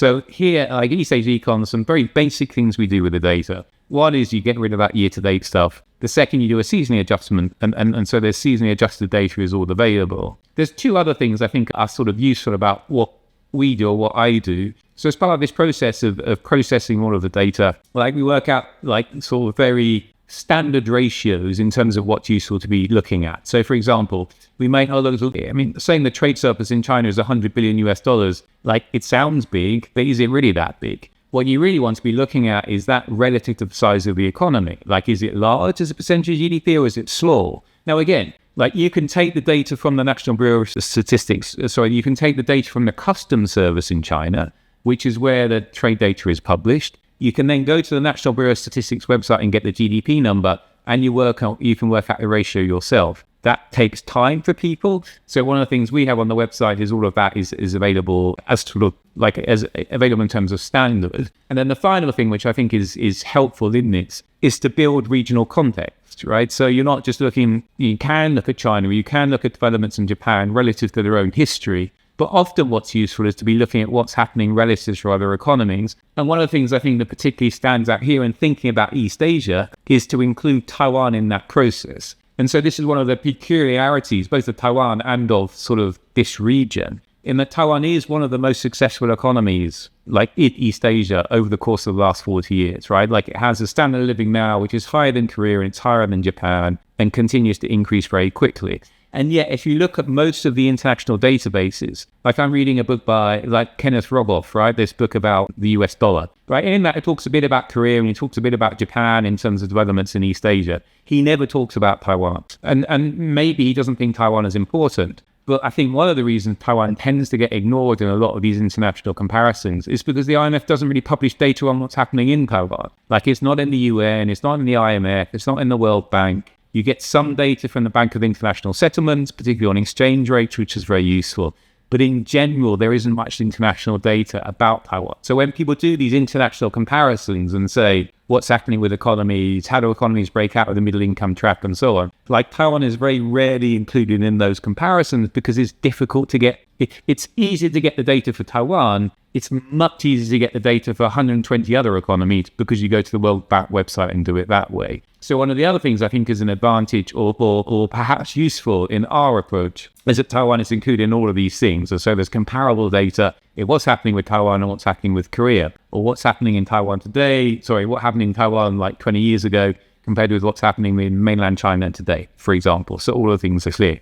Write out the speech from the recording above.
So here, like East Asia Econ, some very basic things we do with the data. One is you get rid of that year-to-date stuff. The second, you do a seasonally adjustment, and so there's seasonally adjusted data is all available. There's two other things I think are sort of useful about what we do or what I do. So as part of this process of processing all of the data, like we work out like sort of very standard ratios in terms of what's useful to be looking at. So for example, we might saying the trade surplus in China is 100 billion US dollars, like it sounds big, but is it really that big? What you really want to be looking at is that relative to the size of the economy. Like, is it large as a percentage of GDP or is it small? Now, again, like you can take the data from the National Bureau of Statistics, you can take the data from the Customs Service in China, which is where the trade data is published. You can then go to the National Bureau of Statistics website and get the GDP number, and you can work out the ratio yourself. That takes time for people. So one of the things we have on the website is all of that is available as available in terms of standard. And then the final thing, which I think is helpful in this, is to build regional context, right? So you're not just you can look at China, you can look at developments in Japan relative to their own history, but often what's useful is to be looking at what's happening relative to other economies. And one of the things I think that particularly stands out here in thinking about East Asia is to include Taiwan in that process. And so this is one of the peculiarities, both of Taiwan and of sort of this region, in that Taiwan is one of the most successful economies, like in East Asia over the course of the last 40 years, right? Like it has a standard of living now, which is higher than Korea and it's higher than Japan and continues to increase very quickly. And yet, if you look at most of the international databases, like I'm reading a book by like Kenneth Rogoff, right? This book about the US dollar, right? And in that, it talks a bit about Korea and it talks a bit about Japan in terms of developments in East Asia. He never talks about Taiwan. And maybe he doesn't think Taiwan is important. But I think one of the reasons Taiwan tends to get ignored in a lot of these international comparisons is because the IMF doesn't really publish data on what's happening in Taiwan. Like it's not in the UN, it's not in the IMF, it's not in the World Bank. You get some data from the Bank of International Settlements, particularly on exchange rates, which is very useful. But in general, there isn't much international data about Taiwan. So when people do these international comparisons and say, what's happening with economies, how do economies break out of the middle income trap and so on, like Taiwan is very rarely included in those comparisons because it's difficult to get, it's easy to get the data for Taiwan. It's much easier to get the data for 120 other economies because you go to the World Bank website and do it that way. So one of the other things I think is an advantage or perhaps useful in our approach is that Taiwan is included in all of these things. And so there's comparable data in what's happening with Taiwan and what's happening with Korea, or what's happening in Taiwan today, what happened in Taiwan like 20 years ago compared with what's happening in mainland China today, for example. So all of the things are clear.